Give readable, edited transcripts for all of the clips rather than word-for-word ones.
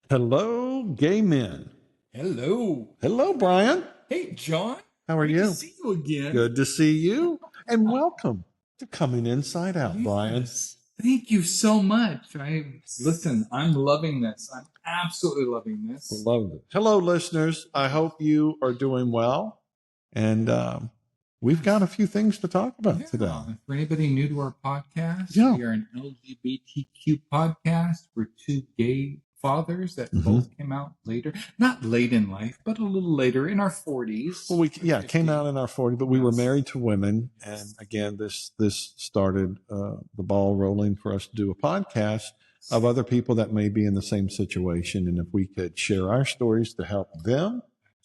Hello, gay men. Hello. Hello, Brian. Hey, John. How are you? Good to see you again. Good to see you. And welcome to Coming Inside Out, Brian. Yes. Thank you so much. I'm loving this. I'm absolutely loving this. Love it. Hello, listeners. I hope you are doing well. And we've got a few things to talk about today. For anybody new to our podcast, Yeah. we are an LGBTQ podcast. We're two gay fathers that both came out later, not late in life, but a little later in our 40s. Well, came out in our 40s, but we were married to women. And again, this started the ball rolling for us to do a podcast of other people that may be in the same situation. And if we could share our stories to help them,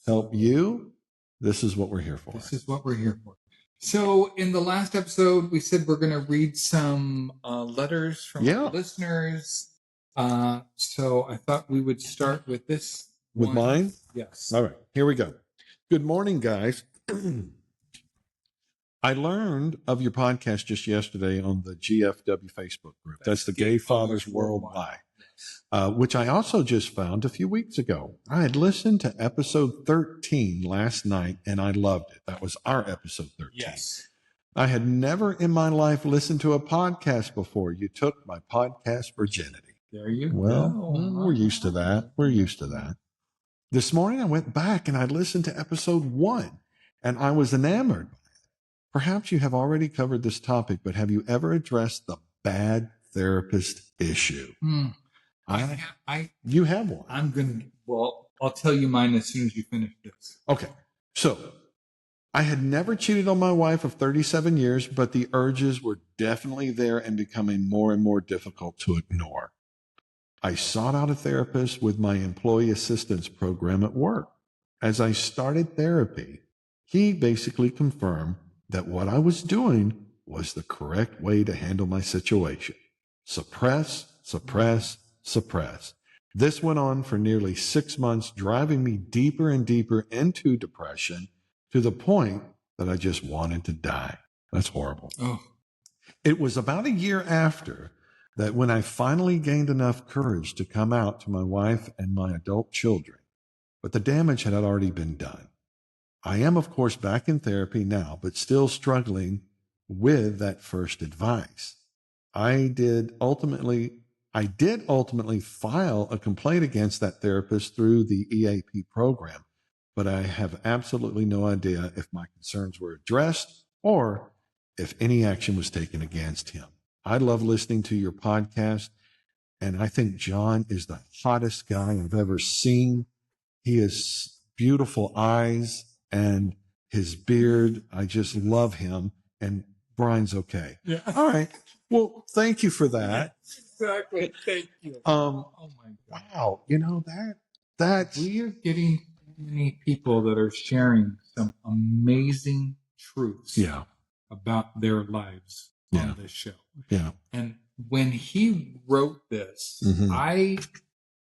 help you, this is what we're here for. This is what we're here for. So in the last episode, we said we're going to read some letters from our listeners. So I thought we would start with this. With mine? Yes. All right, here we go. Good morning, guys. I learned of your podcast just yesterday on the GFW Facebook group. That's the Gay Fathers Worldwide, which I also just found a few weeks ago. I had listened to episode 13 last night, and I loved it. That was our episode 13. Yes. I had never in my life listened to a podcast before. You took my podcast virginity. There you go. Well, we're used to that. We're used to that. This morning I went back and I listened to episode 1, and I was enamored. Perhaps you have already covered this topic, but have you ever addressed the bad therapist issue? You have one. I'll tell you mine as soon as you finish this. Okay. So I had never cheated on my wife of 37 years, but the urges were definitely there and becoming more and more difficult to ignore. I sought out a therapist with my employee assistance program at work. As I started therapy, he basically confirmed that what I was doing was the correct way to handle my situation. Suppress, suppress, suppress. This went on for nearly 6 months, driving me deeper and deeper into depression to the point that I just wanted to die. That's horrible. Oh. It was about a year after that when I finally gained enough courage to come out to my wife and my adult children, but the damage had already been done. I am, of course, back in therapy now, but still struggling with that first advice. I did ultimately file a complaint against that therapist through the EAP program, but I have absolutely no idea if my concerns were addressed or if any action was taken against him. I love listening to your podcast, and I think John is the hottest guy I've ever seen. He has beautiful eyes and his beard. I just love him, and Brian's okay. Yeah. All right. Well, thank you for that. Exactly. Thank you. Oh my God. Wow. You know, that's we are getting many people that are sharing some amazing truths about their lives on this show. Yeah. And when he wrote this, I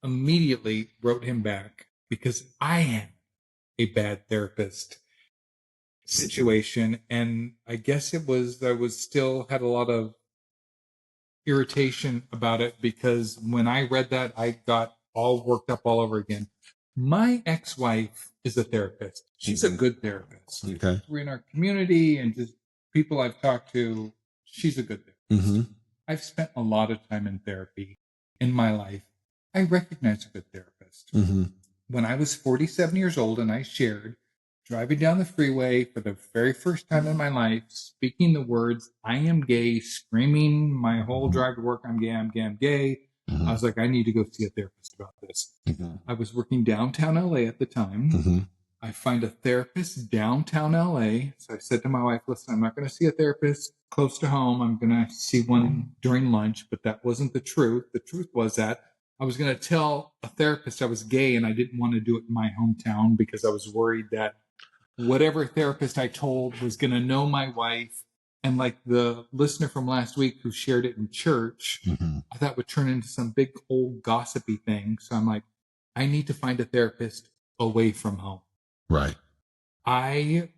immediately wrote him back because I had a bad therapist situation. And I guess I still had a lot of irritation about it because when I read that, I got all worked up all over again. My ex-wife is a therapist. She's a good therapist. Okay. We're in our community and just people I've talked to, she's a good therapist. I've spent a lot of time in therapy in my life. I recognize a good therapist. When I was 47 years old and I shared driving down the freeway for the very first time in my life, speaking the words, I am gay, screaming my whole drive to work, I'm gay, I'm gay, I'm gay. I was like, I need to go see a therapist about this. I was working downtown LA at the time. I find a therapist downtown LA. So I said to my wife, listen, I'm not going to see a therapist close to home. I'm going to see one during lunch, but that wasn't the truth. The truth was that I was going to tell a therapist I was gay and I didn't want to do it in my hometown because I was worried that whatever therapist I told was going to know my wife. And like the listener from last week who shared it in church, I thought would turn into some big old gossipy thing. So I'm like, I need to find a therapist away from home. Right. I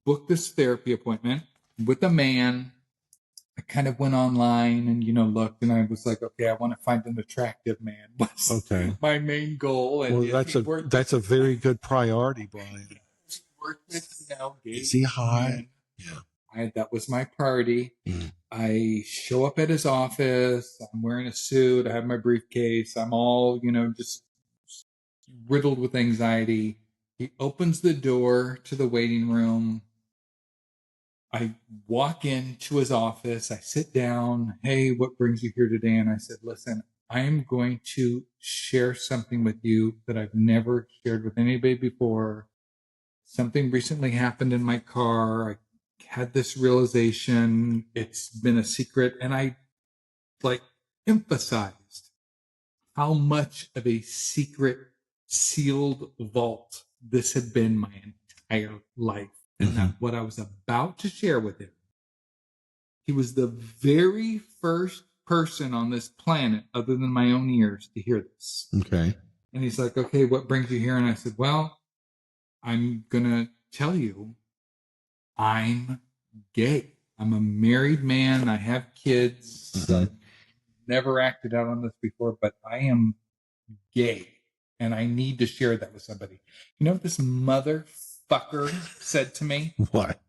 booked this therapy appointment with a man I kind of went online and, looked, and I was like, okay, I want to find an attractive man. Was my main goal. And that's a very good priority, Brian. Gay Is he hot? Yeah. That was my priority. I show up at his office. I'm wearing a suit. I have my briefcase. I'm all, just riddled with anxiety. He opens the door to the waiting room. I walk into his office. I sit down. Hey, what brings you here today? And I said, listen, I am going to share something with you that I've never shared with anybody before. Something recently happened in my car. I had this realization. It's been a secret. And I emphasized how much of a secret sealed vault this had been my entire life. And that what I was about to share with him. He was the very first person on this planet, other than my own ears, to hear this. Okay. And he's like, okay, what brings you here? And I said, well, I'm going to tell you, I'm gay. I'm a married man. I have kids. I've never acted out on this before, but I am gay. And I need to share that with somebody. You know what this motherfucker said to me? What?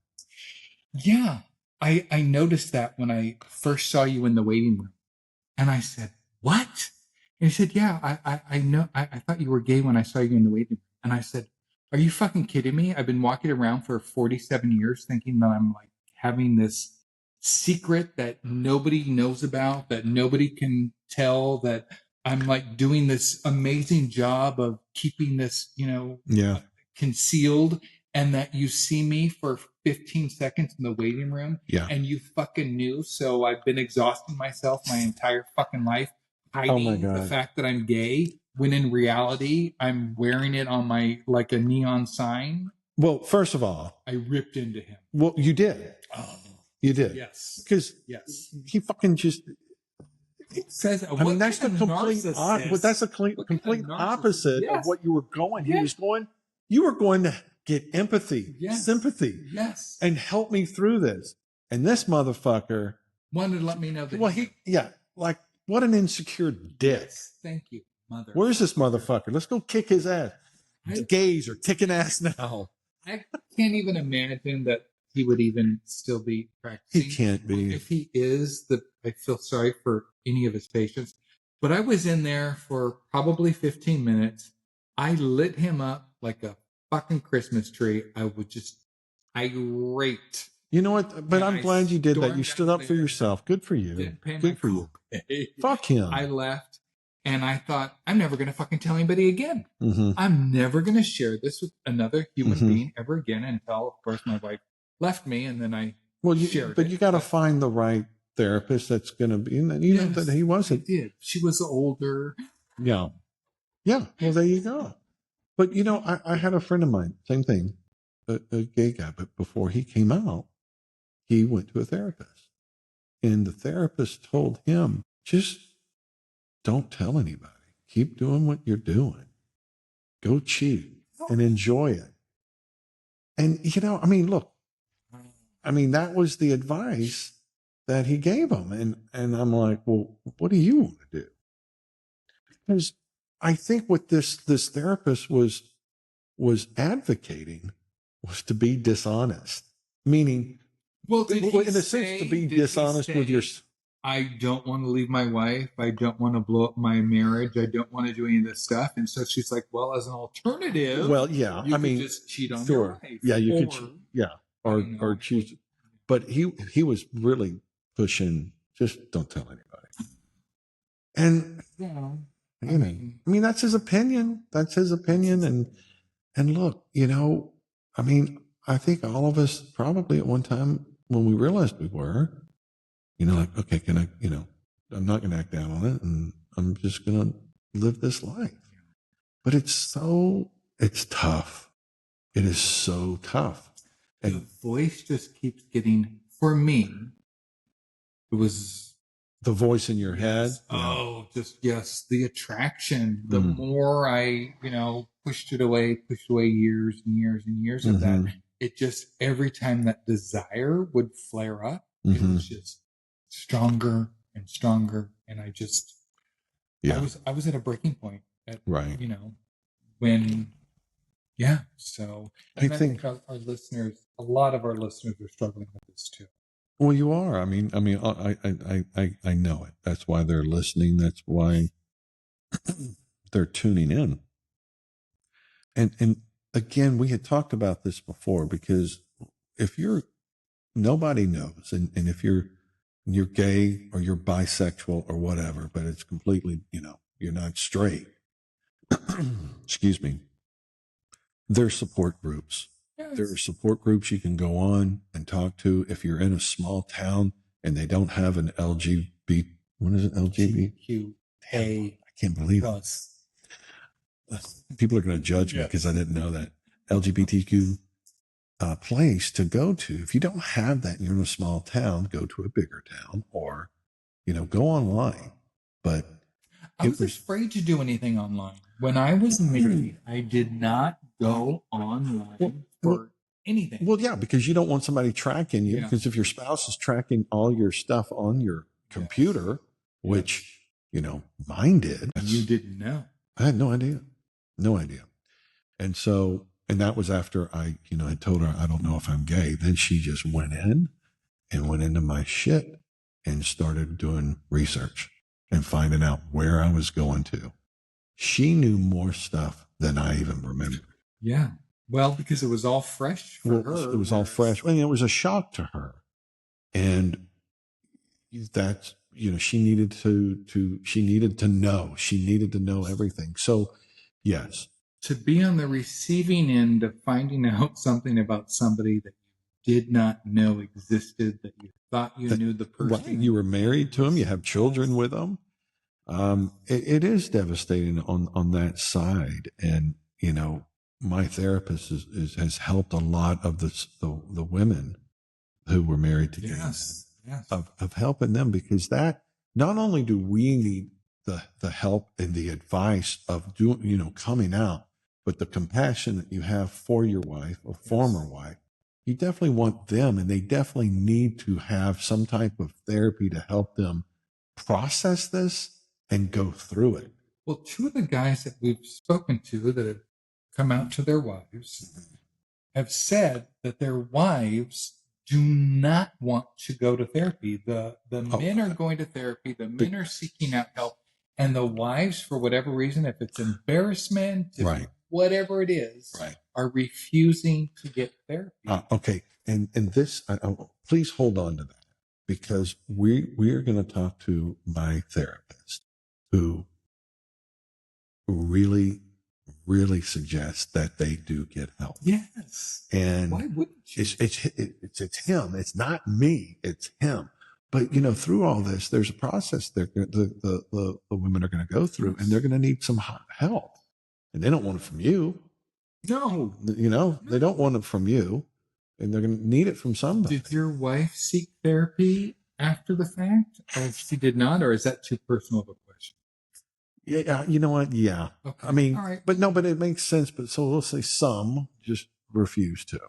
Yeah. I noticed that when I first saw you in the waiting room. And I said, what? And he said, yeah, I know. I thought you were gay when I saw you in the waiting room. And I said, are you fucking kidding me? I've been walking around for 47 years thinking that I'm having this secret that nobody knows about, that nobody can tell, that I'm doing this amazing job of keeping this, concealed, and that you see me for 15 seconds in the waiting room and you fucking knew. So I've been exhausting myself my entire fucking life hiding the fact that I'm gay, when in reality I'm wearing it on my a neon sign. Well, first of all, I ripped into him. Well, you did. Oh, you did. Yes. Because he fucking just says. That's the complete opposite of what you were going. He was going. You were going to get empathy, sympathy, and help me through this. And this motherfucker wanted to let me know that. Well, what an insecure dick. Yes, thank you, mother. Where's this motherfucker? Let's go kick his ass. Gays are kicking ass now. I can't even imagine that he would even still be practicing. He can't be. If he is, I feel sorry for any of his patients. But I was in there for probably 15 minutes. I lit him up like a fucking Christmas tree. I would just irate. You know what? But I'm glad you did that. You stood up for yourself. Good for you. Good for you. Fuck him. I left and I thought, I'm never going to fucking tell anybody again. I'm never going to share this with another human being ever again until, of course, my wife left me, and then I shared it. But you got to find the right therapist that's going to be, know that he wasn't. I did. She was older. Yeah. Yeah. Well, there you go. But, I had a friend of mine, same thing, a gay guy, but before he came out, he went to a therapist. And the therapist told him, just don't tell anybody. Keep doing what you're doing. Go cheat and enjoy it. And, look, that was the advice that he gave him. And I'm like, well, what do you want to do? Because I think what this therapist was advocating was to be dishonest, meaning, in a sense, to be dishonest with your. I don't want to leave my wife. I don't want to blow up my marriage. I don't want to do any of this stuff. And so she's like, well, as an alternative, you could just cheat on your wife. Yeah, you could. Or choose. But he was really pushing, just don't tell anybody. And that's his opinion. That's his opinion. And look, I think all of us probably at one time when we realized we were, okay, can I, I'm not going to act out on it, and I'm just going to live this life. But it's tough. It is so tough. And the voice just keeps getting, for me, it was the voice in your head. Oh, the attraction. The more I, pushed away years and years and years of that. It just, every time that desire would flare up, it was just stronger and stronger. And I just, Yeah. I was at a breaking point at, Right. when, so I think our listeners, a lot of our listeners are struggling with this too. Well, you are. I know it. That's why they're listening. That's why they're tuning in. And again, we had talked about this before, because if nobody knows, and if you're gay or you're bisexual or whatever, but it's completely, you're not straight. Excuse me. There's support groups. Yes. There are support groups you can go on and talk to. If you're in a small town and they don't have an LGBT, what is it? LGBTQ. I can't believe it. People are going to judge me because I didn't know that. LGBTQ place to go to. If you don't have that and you're in a small town, go to a bigger town, or, go online. But I was afraid to do anything online. When I was married, I did not go online for anything. Well, yeah, because you don't want somebody tracking you. Because if your spouse is tracking all your stuff on your computer, which, mine did. And you didn't know. I had no idea. No idea. And so, and that was after I, had told her, I don't know if I'm gay. Then she just went into my shit and started doing research and finding out where I was going to. She knew more stuff than I even remembered. Yeah. Well, because it was all fresh for her. It was all fresh. It was a shock to her. And that's, she needed to know. She needed to know everything. So, yes. To be on the receiving end of finding out something about somebody that you did not know existed, that you thought you knew the person. Right. You were married to him. You have children with him. It is devastating on that side. And, my therapist has helped a lot of the women who were married together. Yes. Of helping them, because that, not only do we need the help and the advice of doing, coming out, but the compassion that you have for your wife or former wife, you definitely want them, and they definitely need to have some type of therapy to help them process this and go through it. Well, two of the guys that we've spoken to that have come out to their wives have said that their wives do not want to go to therapy. The men are going to therapy. The men are seeking out help. And the wives, for whatever reason, if it's embarrassment, whatever it is, are refusing to get therapy. Okay. And this, please hold on to that, because we are going to talk to my therapist, who really suggests that they do get help. Yes. And why wouldn't you? It's him. It's not me. It's him. But, through all this, there's a process the women are going to go through, and they're going to need some help. And they don't want it from you. No. They don't want it from you, and they're going to need it from somebody. Did your wife seek therapy after the fact? Or if she did not, or is that too personal of a question? Yeah, you know what? Yeah. Okay. I mean, all right. But it makes sense. But so we'll say some just refuse to.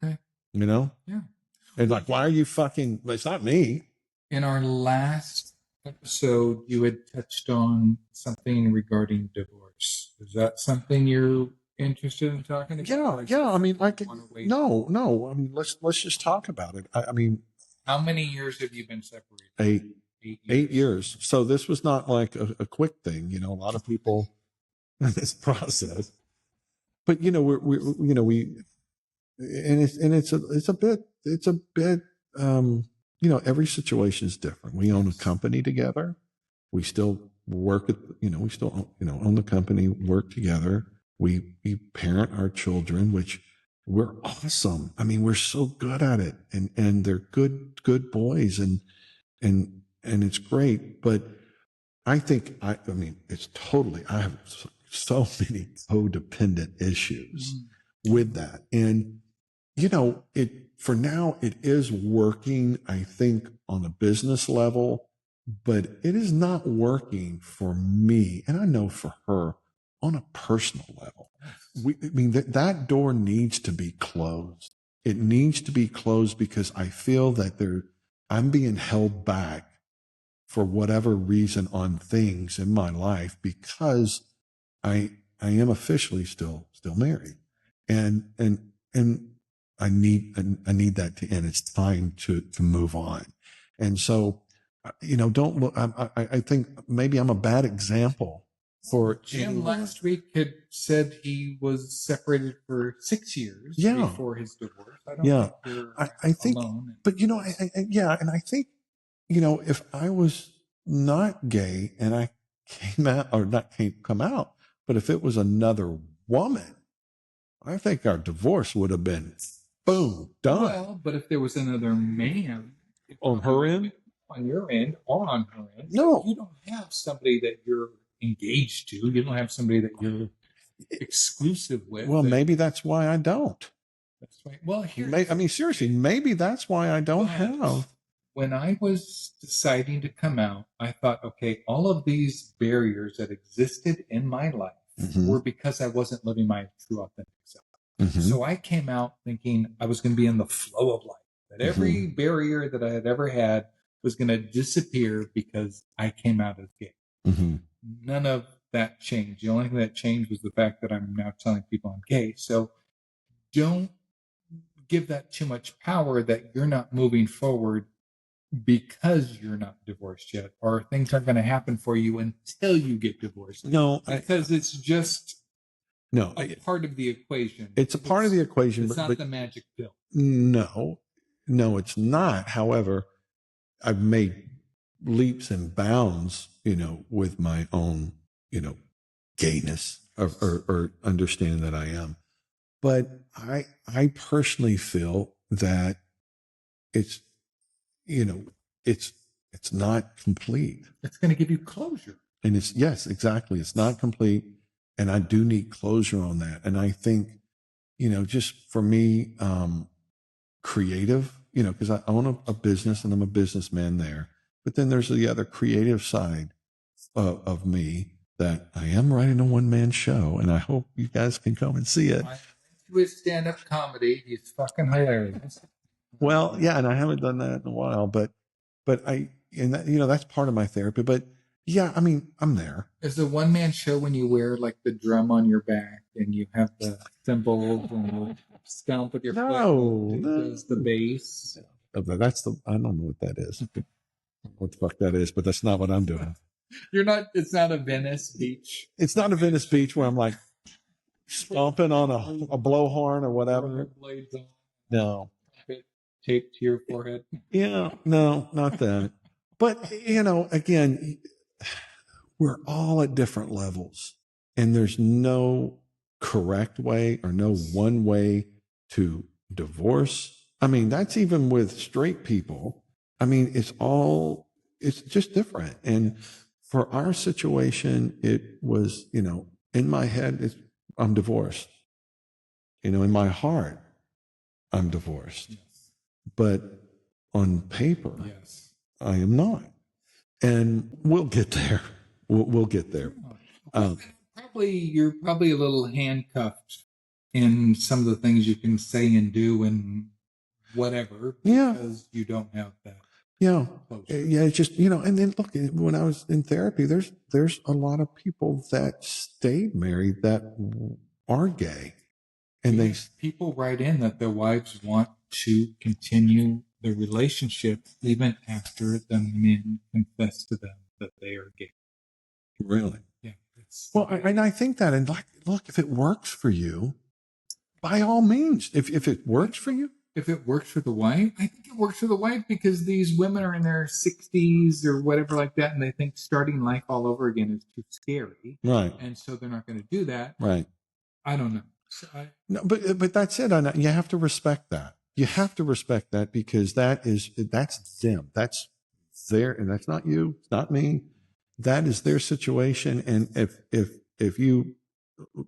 Okay. Yeah. And why are you fucking? It's not me. In our last episode, you had touched on something regarding divorce. Is that something you're interested in talking about? Yeah. I mean, no. I mean, let's just talk about it. I mean, how many years have you been separated? 8 years. So this was not like a quick thing. A lot of people in this process. But it's a bit. Every situation is different. We own a company together. We still work at, we still, own the company, work together. We parent our children, which we're awesome. I mean, we're so good at it, and they're good boys, and it's great. But I think, I mean, I have so many codependent issues with that. And, for now, it is working, I think, on a business level, but it is not working for me. And I know for her on a personal level. That door needs to be closed. It needs to be closed, because I feel that I'm being held back for whatever reason on things in my life because I am officially still married, and I need that to end. It's time to move on, and so don't look. I think maybe I'm a bad example for Jim last week had said he was separated for 6 years before his divorce. I don't think you're I think, alone. but and I think if I was not gay and I came out or not come out, but if it was another woman, I think our divorce would have been boom done. Well, but if there was another man on her end, on your end or on her end, no, you don't have somebody that you're engaged to. You don't have somebody that you're exclusive with. Well, maybe that's why I don't. That's right. Well, seriously, maybe that's why I don't have. When I was deciding to come out, I thought, okay, all of these barriers that existed in my life were because I wasn't living my true authentic self. So I came out thinking I was going to be in the flow of life, that every barrier that I had ever had was going to disappear because I came out as gay. None of that changed. The only thing that changed was the fact that I'm now telling people I'm gay. So don't give that too much power that you're not moving forward because you're not divorced yet, or things aren't going to happen for you until you get divorced. No, because it's just a part of the equation. It's a part of the equation. It's not the magic pill. No, it's not. However, I've made leaps and bounds, with my own, gayness or understanding that I am. But I personally feel that it's, it's not complete. It's going to give you closure. And yes, exactly. It's not complete. And I do need closure on that. And I think, just for me, creative, because I own a business and I'm a businessman there. But then there's the other creative side of me that I am writing a one-man show. And I hope you guys can come and see it. With stand-up comedy, he's fucking hilarious. Well, yeah, and I haven't done that in a while, but that's part of my therapy. But yeah, I'm there. Is the one-man show when you wear like the drum on your back and you have the cymbals and you stomp with your foot? Does the bass? I don't know what that is. What the fuck that is, but that's not what I'm doing. It's not a Venice Beach. It's not a Venice Beach where I'm like stomping on a blowhorn or whatever. No. Taped to your forehead. Yeah, no, not that. But, again, we're all at different levels. And there's no correct way or no one way to divorce. That's even with straight people. It's just different. And for our situation, it was, in my head, I'm divorced. In my heart, I'm divorced. Yes. But on paper, yes, I am not. And we'll get there. We'll get there. You're probably a little handcuffed in some of the things you can say and do and whatever because you don't have that. Yeah. Yeah. It's just, and then look, when I was in therapy, there's a lot of people that stayed married that are gay. And people write in that their wives want to continue the relationship even after the men confess to them that they are gay. Really? Yeah. Well, and I think that, and look, if it works for you, by all means, if it works for you. If it works for the wife, I think it works for the wife because these women are in their 60s or whatever like that, and they think starting life all over again is too scary. Right. And so they're not going to do that. Right. I don't know. No, but that's it. You have to respect that. You have to respect that because that's them. That's their, and that's not you. It's not me. That is their situation. And if you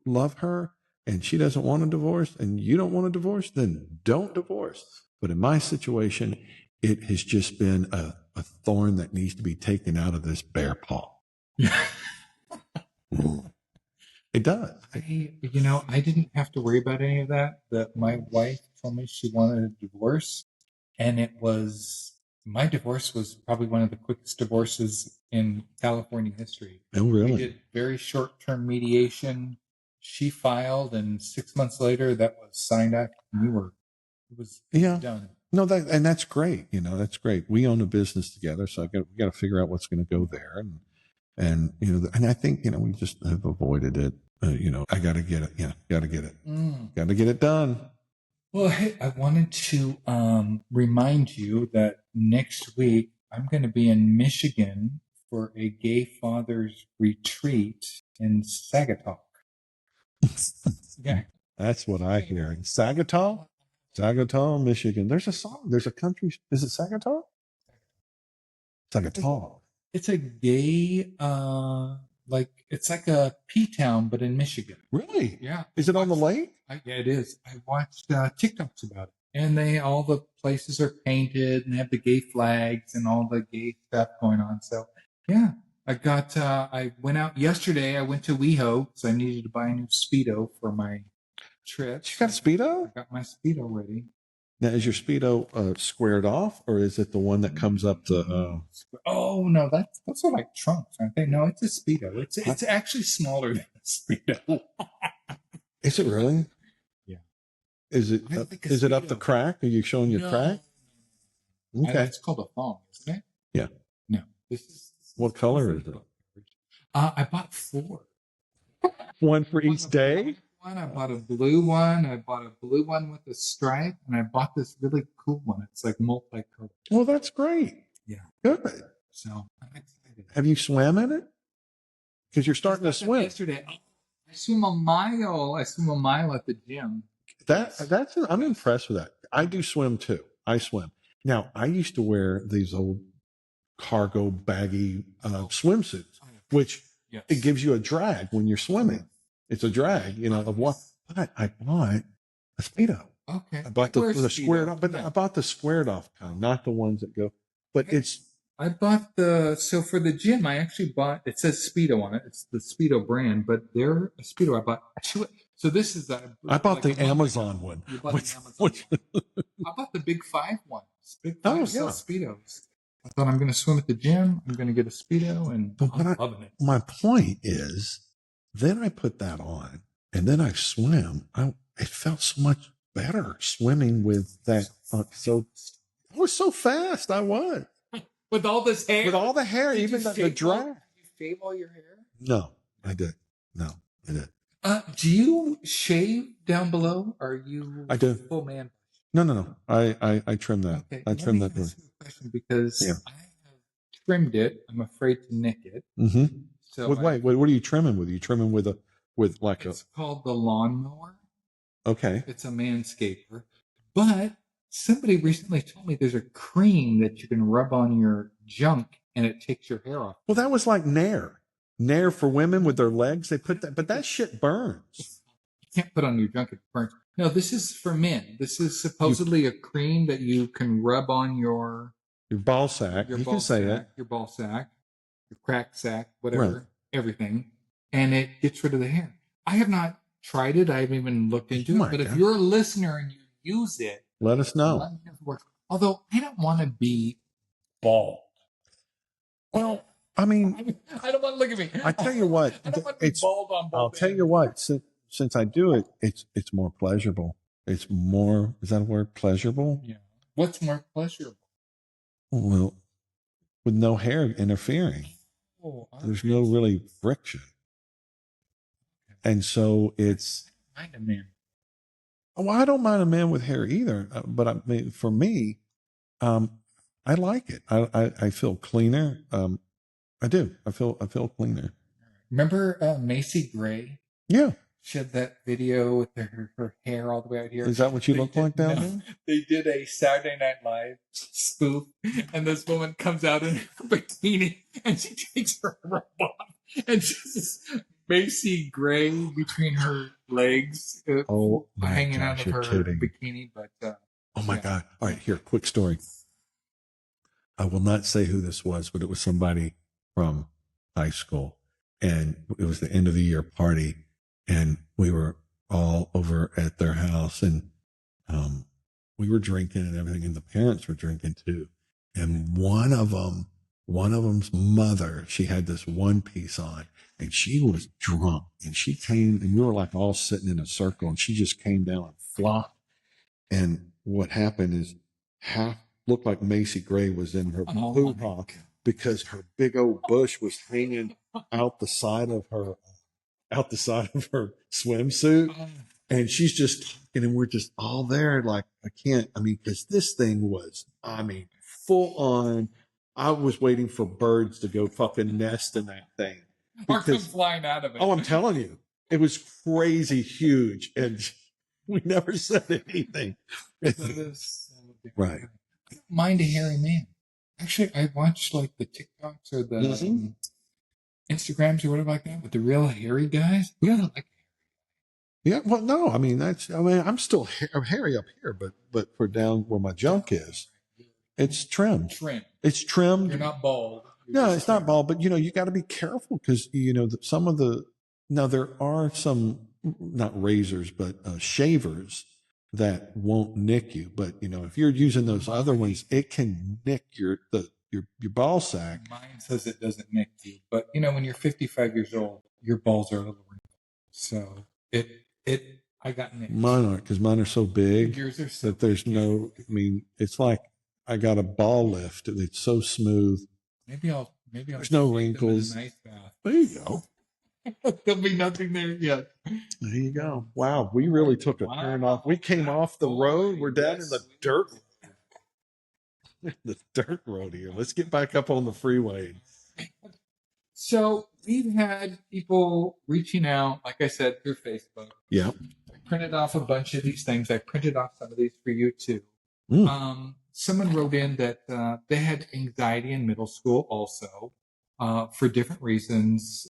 love her and she doesn't want a divorce and you don't want a divorce, then don't divorce. But in my situation, it has just been a thorn that needs to be taken out of this bear paw. It does. I didn't have to worry about any of that. That my wife told me she wanted a divorce, and it was My divorce was probably one of the quickest divorces in California history. Oh, really? We did very short-term mediation. She filed, and 6 months later, that was signed up. And it was done. No, that's great. That's great. We own a business together, so we got to figure out what's going to go there, and and I think we just have avoided it. I got to get it. Got to get it. Got to get it done. Well, hey, I wanted to remind you that next week I'm going to be in Michigan for a gay fathers retreat in Sagatow. Yeah, that's what I hear. Sagatow, Michigan. There's a song. There's a country. Is it Sagatow? Sagatow. It's a gay, it's like a P-town, but in Michigan. Really? Yeah. Is it on the lake? Yeah, it is. I watched TikToks about it, and all the places are painted and they have the gay flags and all the gay stuff going on. So yeah, I went out yesterday. I went to WeHo because I needed to buy a new Speedo for my trip. You got a Speedo? I got my Speedo ready. Now, is your Speedo squared off, or is it the one that comes up to? Oh no, those are like trunks, aren't they? No, it's a Speedo. It's actually smaller than a Speedo. Is it really? Yeah. Is it up the crack? Are you showing your crack? Okay. It's called a thong, isn't it? Yeah. No. What color is it? I bought 4. One for each day? I bought a blue one. I bought a blue one with a stripe, and I bought this really cool one. It's like multicolored. Well, that's great. Yeah. Good. So I'm excited. Have you swam in it? Because you're starting to swim. Yesterday, I swim a mile. I swim a mile at the gym. I'm impressed with that. I do swim too. I swim. Now, I used to wear these old cargo baggy swimsuits, which it gives you a drag when you're swimming. It's a drag, of what? But I bought a Speedo. Okay. I bought the squared off, but I bought the squared off kind, not the ones that go. But I bought so for the gym, I actually bought, it says Speedo on it. It's the Speedo brand, but they're a Speedo. I bought 2. So this is I bought the Amazon one. You bought the Amazon one. I bought the Big 5 one. Big 5 sells Speedos. I thought I'm going to swim at the gym. I'm going to get a Speedo, and I'm loving it. My point is, then I put that on, and then I swim. It felt so much better swimming with that. So I was so fast. I was. With all this hair? With all the hair, even the drag. Did you shave all your hair? No, I did. Do you shave down below? Or are you I do. Full man? No. I trim that. Okay, I trim that. Question because I have trimmed it. I'm afraid to nick it. Mm-hmm. So what are you trimming with? Are you trimming with it's called the lawnmower. Okay. It's a manscaper. But somebody recently told me there's a cream that you can rub on your junk and it takes your hair off. Well, that was like Nair. Nair for women with their legs. They put that, but that shit burns. You can't put on your junk, it burns. No, this is for men. This is supposedly a cream that you can rub on your ball sack. You can say it. Your ball sack, your crack sack, whatever, everything. And it gets rid of the hair. I have not tried it. I haven't even looked into it. But if you're a listener and you use it, let us know. Let me know if it works. Although I don't want to be bald. Well, I mean, I don't want to look at me. I tell you what, I don't want to be bald on bald. I'll tell you what, since I do it, it's more pleasurable. It's more, is that a word? Pleasurable? Yeah. What's more pleasurable? Well, with no hair interfering. There's no really friction. And so it's. I don't mind a man. Well, I don't mind a man with hair either. But I mean, for me, I like it. I feel cleaner. I do. I feel cleaner. Remember Macy Gray? Yeah. She had that video with her hair all the way out here. Is that what you look like down there? They did a Saturday Night Live spoof, and this woman comes out in her bikini, and she takes her robe off, and she's this Macy Gray between her legs, hanging out of her bikini. But oh my God! All right, here, quick story. I will not say who this was, but it was somebody from high school, and it was the end of the year party. And we were all over at their house, and we were drinking and everything, and the parents were drinking too. And one of them's mother, she had this one piece on, and she was drunk, and she came, and we were like all sitting in a circle, and she just came down and flopped. And what happened is half looked like Macy Gray was in her hoo-ha because her big old bush was hanging out the side of her swimsuit. And she's just talking, and we're just all there. Like, because this thing was, full on. I was waiting for birds to go fucking nest in that thing. Or come flying out of it. Oh, I'm telling you, it was crazy huge. And we never said anything. Right. I don't mind a hairy man. Actually, I watch like the TikToks or the Instagrams or whatever like that with the real hairy guys. Yeah. Yeah. Well, no, I'm still hairy up here, but for down where my junk is, it's trimmed. It's trimmed. You're not bald. No, it's not bald, but you got to be careful because there are some, not razors, but shavers that won't nick you. But if you're using those other ones, it can nick your ball sack. Mine says it doesn't nick you, but when you're 55 years old, your balls are a little wrinkled. So I got nicked. Mine aren't, because mine are so big that there's no. It's like I got a ball lift. It's so smooth. Maybe I'll. There's no wrinkles. Nice bath. There you go. There'll be nothing there yet. There you go. Wow, we really took a turn off. We came off the road. We're down in the dirt. The dirt road here. Let's get back up on the freeway. So we've had people reaching out, like I said, through Facebook. Yeah. I printed off a bunch of these things. I printed off some of these for you too. Someone wrote in that they had anxiety in middle school also for different reasons.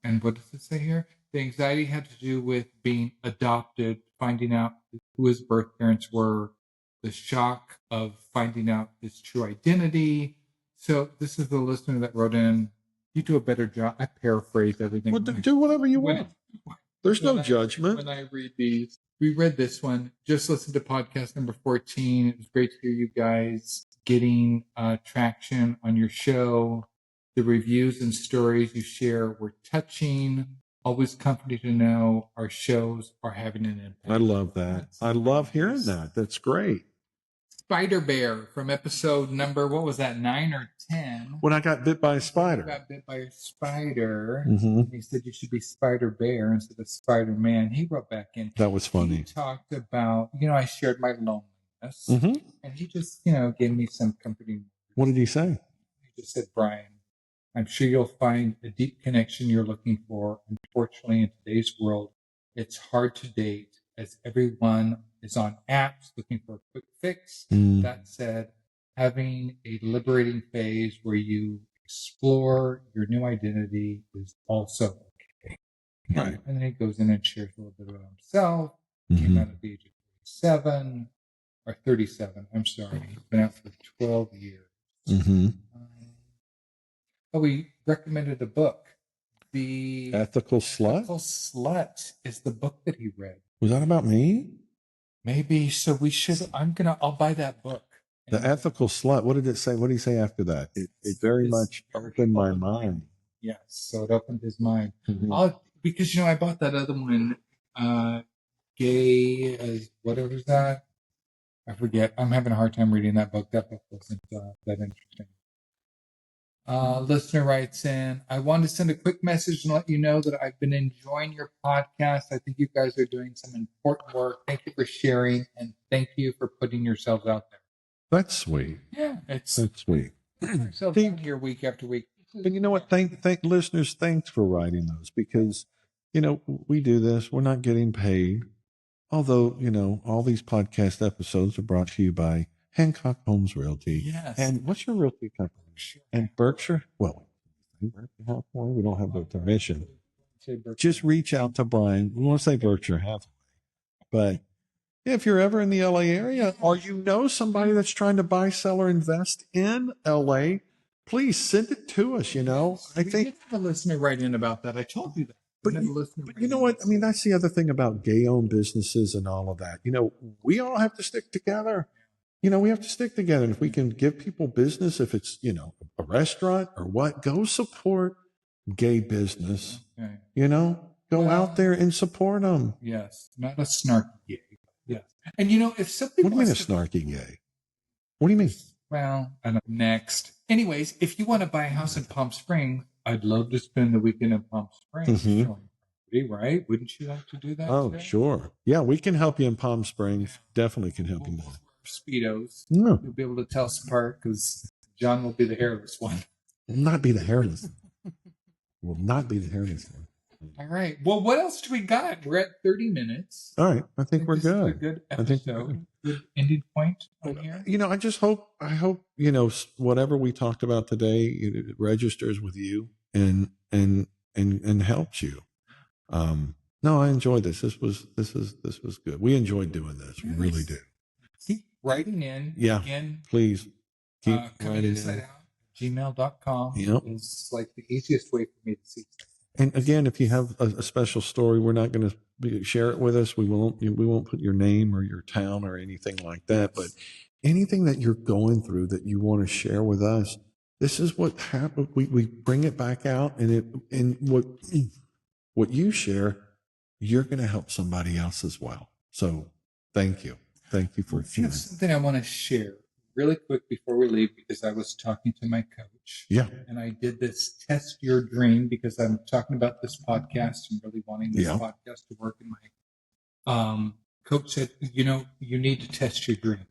And what does it say here? The anxiety had to do with being adopted, finding out who his birth parents were, the shock of finding out his true identity. So this is the listener that wrote in. You do a better job. I paraphrase everything. Well, do whatever you want. There's no judgment. When I read these, we read this one. Just listened to podcast number 14. It was great to hear you guys getting traction on your show. The reviews and stories you share were touching. Always comforting to know our shows are having an impact. I love that. I love hearing that. That's great. Spider Bear from episode number, what was that, 9 or 10? When I got bit by a spider. Got bit by a spider. He said you should be Spider Bear instead of Spider Man. He wrote back in. That was funny. He talked about, I shared my loneliness. And he just, gave me some comforting words. What did he say? He just said, Brian, I'm sure you'll find a deep connection you're looking for. Unfortunately, in today's world, it's hard to date as everyone is on apps looking for a quick fix. That said, having a liberating phase where you explore your new identity is also okay. Right. And then he goes in and shares a little bit about himself. Came out at the age of 37. I'm sorry. He's been out for 12 years. But we recommended a book. The Ethical Slut? Ethical Slut is the book that he read. Was that about me? Maybe. So we should, I'll buy that book. The Ethical Slut. What did it say? What did he say after that? It very much opened my mind. Yes. So it opened his mind. Because, I bought that other one, Gay, whatever was that? I forget. I'm having a hard time reading that book. That book wasn't that interesting. Listener writes in, I want to send a quick message and let you know that I've been enjoying your podcast. I think you guys are doing some important work. Thank you for sharing, and thank you for putting yourselves out there. That's sweet. Yeah, that's sweet. So here week after week. But you know what? Thank listeners. Thanks for writing those, because we do this. We're not getting paid. Although all these podcast episodes are brought to you by Hancock Homes Realty. Yes. And what's your realty company? And Berkshire? Well, we don't have the permission. Just reach out to Brian. We want to say Berkshire Hathaway. But if you're ever in the LA area, or somebody that's trying to buy, sell, or invest in LA, please send it to us. I think we did have a listener write in about that. I told you that. But you know what? That's the other thing about gay-owned businesses and all of that. We all have to stick together. we have to stick together. And if we can give people business, if it's, a restaurant or what, go support gay business. Okay. Go out there and support them. Yes. Not a snarky gay. Yes. And if somebody What do you mean a snarky gay? What do you mean? Well, I don't know. Next. Anyways, if you want to buy a house in Palm Springs, I'd love to spend the weekend in Palm Springs. Right? Wouldn't you like to do that? Oh, today? Sure. Yeah, we can help you in Palm Springs. Definitely can help you. Speedos. No. You'll be able to tell us apart because John will be the hairless one. Will not be the hairless one. Will not be the hairless one. All right. Well, what else do we got? We're at 30 minutes. All right. I think we're good. Is a good episode. Good ending point on here. I hope, whatever we talked about today, it registers with you and helps you. No, I enjoyed this. This was good. We enjoyed doing this. We really do. Keep writing in. Yeah. Again, please keep writing in. Gmail.com is like the easiest way for me to see stuff. And again, if you have a special story, we're not going to share it with us. We won't put your name or your town or anything like that. But anything that you're going through that you want to share with us, this is what happened. We bring it back out, and what you share, you're going to help somebody else as well. So thank you for sharing. Something I want to share really quick before we leave, because I was talking to my coach. Yeah. And I did this test your dream because I'm talking about this podcast and really wanting this podcast to work. And my coach said, you need to test your dream.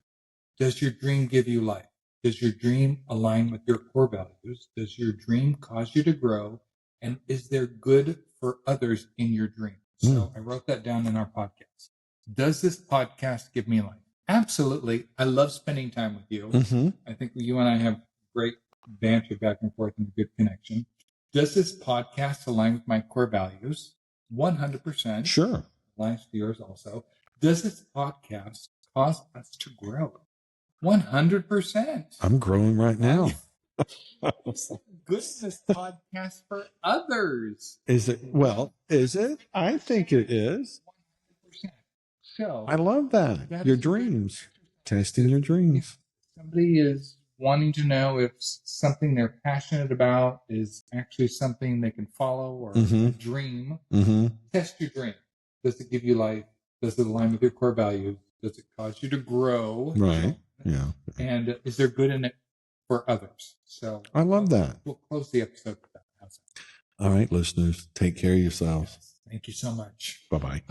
Does your dream give you life? Does your dream align with your core values? Does your dream cause you to grow? And is there good for others in your dream? So I wrote that down in our podcast. Does this podcast give me life? Absolutely. I love spending time with you. Mm-hmm. I think you and I have great banter back and forth and a good connection. Does this podcast align with my core values? 100%. Sure. Aligns to yours also. Does this podcast cause us to grow? 100%. I'm growing right now. Goodness podcast for others. Is it? Well, is it? I think it is. 100%. So I love that. Your dreams. Testing your dreams. If somebody is wanting to know if something they're passionate about is actually something they can follow or a dream, test your dream. Does it give you life? Does it align with your core values? Does it cause you to grow? Right. Yeah. And is there good in it for others? So I love that. We'll close the episode with that. All right, listeners, take care of yourselves. Yes. Thank you so much. Bye-bye.